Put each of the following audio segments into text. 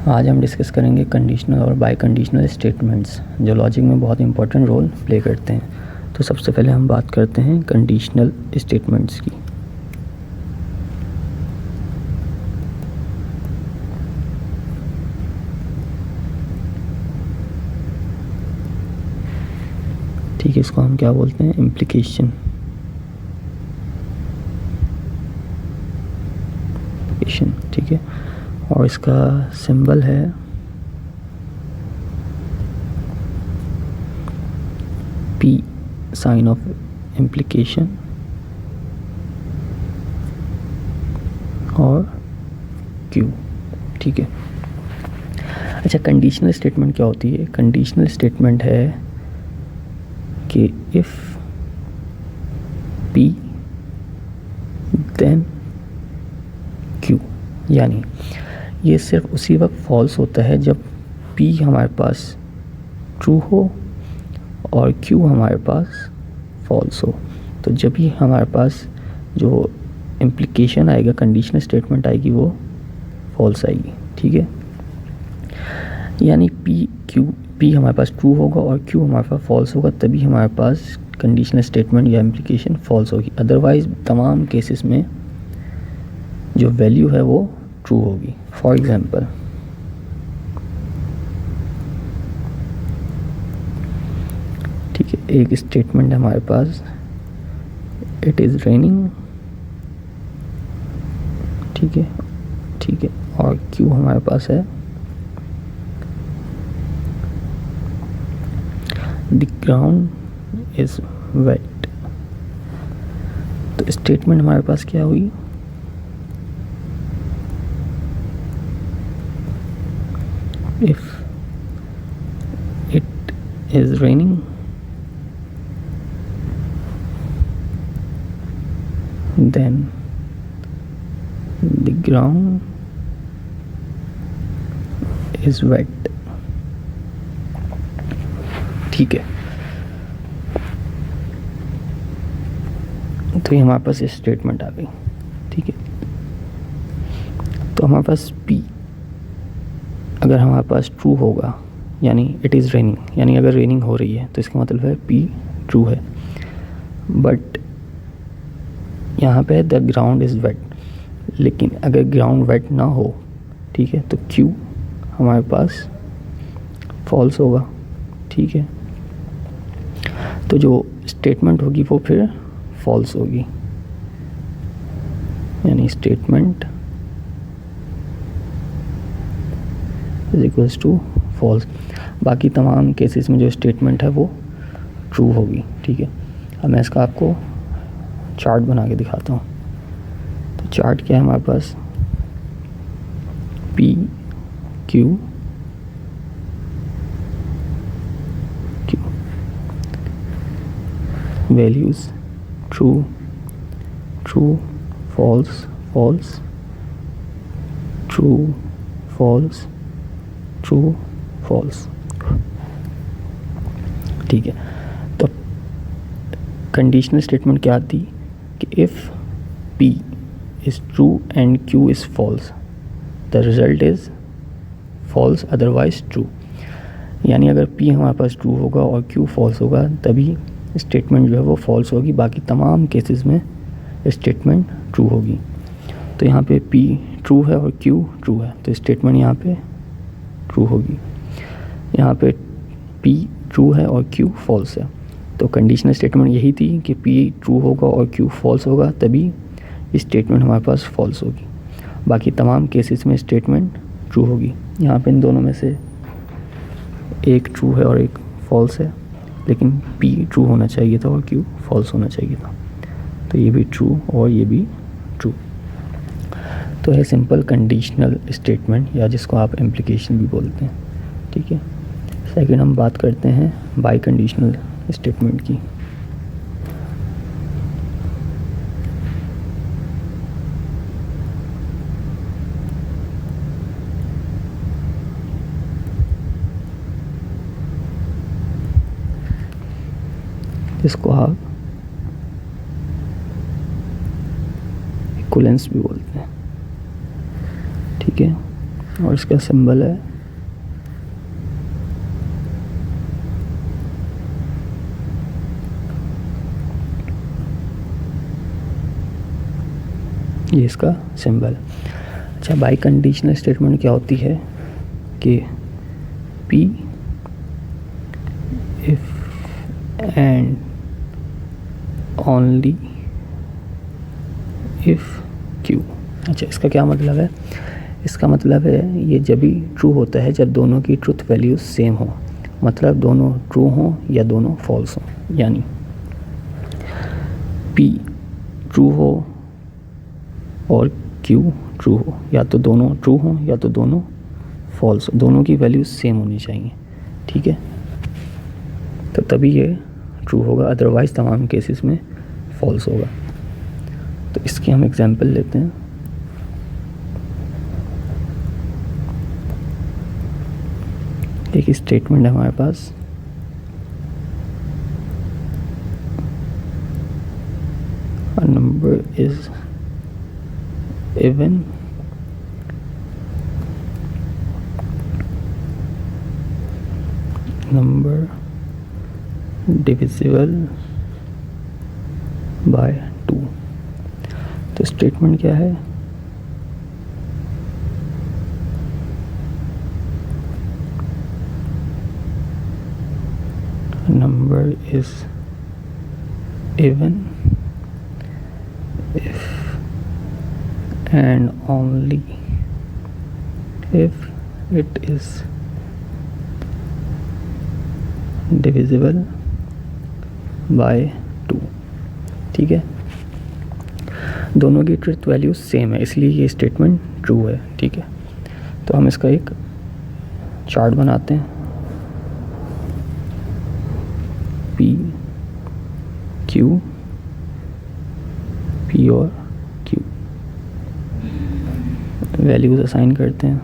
आज हम डिस्कस करेंगे कंडीशनल और बाई कंडीशनल स्टेटमेंट्स जो लॉजिक में बहुत इंपॉर्टेंट रोल प्ले करते हैं। तो सबसे पहले हम बात करते हैं कंडीशनल स्टेटमेंट्स की। ठीक है, इसको हम क्या बोलते हैं, इम्प्लीकेशन। ठीक है, और इसका सिंबल है P, साइन ऑफ इम्प्लीकेशन, और Q। ठीक है, अच्छा, कंडीशनल स्टेटमेंट क्या होती है? कंडीशनल स्टेटमेंट है कि इफ P देन Q, यानी ये सिर्फ उसी वक्त फॉल्स होता है जब P हमारे पास ट्रू हो और Q हमारे पास फॉल्स हो। तो जब भी हमारे पास जो इम्प्लीकेशन आएगा, कंडीशनल स्टेटमेंट आएगी, वो फॉल्स आएगी। ठीक है, यानी P हमारे पास ट्रू होगा और Q हमारे पास फॉल्स होगा, तभी हमारे पास कंडीशनल स्टेटमेंट या इम्प्लीकेशन फॉल्स होगी। अदरवाइज तमाम केसेस में जो वैल्यू है वो ट्रू होगी। फॉर एग्जांपल, ठीक है, एक स्टेटमेंट है हमारे पास, इट इज़ रेनिंग। ठीक है, और Q हमारे पास है द ग्राउंड इज वेट। तो स्टेटमेंट हमारे पास क्या हुई? If it is raining, then the ground is wet। ठीक है, तो ये हमारे पास स्टेटमेंट आ गई। ठीक है, तो हमारे पास P अगर हमारे पास ट्रू होगा, यानी इट इज़ रेनिंग, यानी अगर रेनिंग हो रही है तो इसका मतलब है P ट्रू है। बट यहाँ पे द ग्राउंड इज़ वेट, लेकिन अगर ग्राउंड वेट ना हो, ठीक है, तो Q हमारे पास फॉल्स होगा। ठीक है, तो जो स्टेटमेंट होगी वो फिर फॉल्स होगी, यानी statement is equals to false. बाकी तमाम केसेस में जो स्टेटमेंट है वो ट्रू होगी। ठीक है, अब मैं इसका आपको चार्ट बना के दिखाता हूँ। तो चार्ट क्या है हमारे पास? P Q values true false true false. ठीक है, तो कंडीशनल स्टेटमेंट क्या आती कि if P is true and Q is false, the result is false, otherwise true. यानी अगर P हमारे पास ट्रू होगा और Q फॉल्स होगा, तभी स्टेटमेंट जो है वो फॉल्स होगी। बाकी तमाम केसेस में स्टेटमेंट ट्रू होगी। तो यहाँ पे P ट्रू है और Q ट्रू है, तो स्टेटमेंट यहाँ पे ट्रू होगी। यहाँ पे P ट्रू है और Q फॉल्स है, तो कंडीशनल स्टेटमेंट यही थी कि P ट्रू होगा और Q फॉल्स होगा, तभी स्टेटमेंट हमारे पास फॉल्स होगी। बाकी तमाम केसेस में स्टेटमेंट ट्रू होगी। यहाँ पे इन दोनों में से एक ट्रू है और एक फॉल्स है, लेकिन P ट्रू होना चाहिए था और Q फॉल्स होना चाहिए था। तो ये भी ट्रू और ये भी ट्रू। तो है सिंपल कंडीशनल स्टेटमेंट, या जिसको आप इम्प्लीकेशन भी बोलते हैं। ठीक है, सेकंड हम बात करते हैं बाई कंडीशनल स्टेटमेंट की। इसको आप इक्विवेलेंस भी बोलते हैं। ठीक है, और इसका सिंबल है ये इसका सिंबल। अच्छा, बाई कंडीशनल स्टेटमेंट क्या होती है कि P if and only if Q। अच्छा, इसका क्या मतलब है? इसका मतलब है ये जब भी ट्रू होता है जब दोनों की ट्रुथ वैल्यूज सेम हो, मतलब दोनों ट्रू हों या दोनों फॉल्स हों। यानी P ट्रू हो और Q ट्रू हो, या तो दोनों ट्रू हों या तो दोनों फॉल्स हो, दोनों की वैल्यूज सेम होनी चाहिए। ठीक है, तो तभी ये ट्रू होगा, अदरवाइज़ तमाम केसेस में फॉल्स होगा। तो इसकी हम एग्जांपल लेते हैं। एक स्टेटमेंट है हमारे पास, a number is even number divisible by 2। तो स्टेटमेंट क्या है? Number is even if and only if it is divisible by 2। ठीक है, दोनों की ट्रुथ वैल्यू सेम है, इसलिए ये स्टेटमेंट ट्रू है। ठीक है, तो हम इसका एक चार्ट बनाते हैं। P Q P और Q वैल्यूज असाइन करते हैं,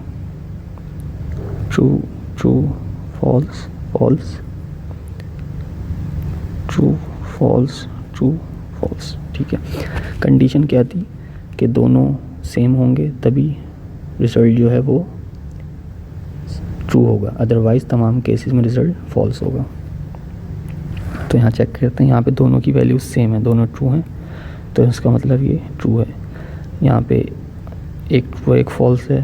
true true false false, true false true false. ठीक है, कंडीशन क्या थी कि दोनों सेम होंगे तभी रिजल्ट जो है वो ट्रू होगा, अदरवाइज़ तमाम केसेस में रिजल्ट फॉल्स होगा। तो यहाँ चेक करते हैं, यहाँ पे दोनों की वैल्यूज सेम है, दोनों ट्रू हैं, तो इसका मतलब ये ट्रू है। यहाँ पे एक ट्रू एक फॉल्स है,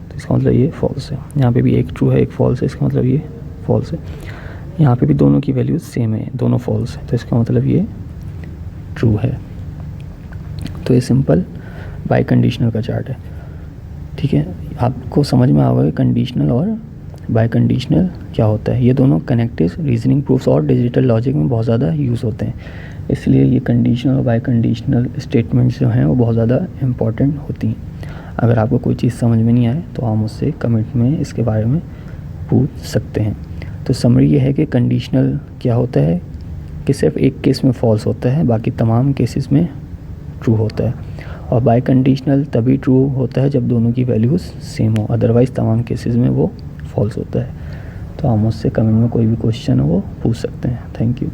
तो इसका मतलब ये फॉल्स है। यहाँ पे भी एक ट्रू है एक फॉल्स है, इसका मतलब ये फॉल्स है। यहाँ पे भी दोनों की वैल्यूज सेम है, दोनों फॉल्स है, तो इसका मतलब ये ट्रू है। तो ये सिंपल बाई कंडीशनल का चार्ट है। ठीक है, आपको समझ में आएगा कंडीशनल और बाई कंडीशनल क्या होता है। ये दोनों कनेक्टिव रीजनिंग प्रूफ्स और डिजिटल लॉजिक में बहुत ज़्यादा यूज़ होते हैं, इसलिए ये कंडीशनल और बाई कंडीशनल स्टेटमेंट्स जो हैं वो बहुत ज़्यादा इंपॉर्टेंट होती हैं। अगर आपको कोई चीज़ समझ में नहीं आए तो आप मुझसे कमेंट में इसके बारे में पूछ सकते हैं। तो समरी ये है कि कंडीशनल क्या होता है कि सिर्फ एक केस में फॉल्स होता है, बाकी तमाम केसेस में ट्रू होता है। और बाई कंडीशनल तभी ट्रू होता है जब दोनों की वैल्यूज़ सेम हो, अदरवाइज़ तमाम केसेस में वो फॉल्स होता है। तो आप मुझसे कमेंट में कोई भी क्वेश्चन हो वो पूछ सकते हैं। Thank you.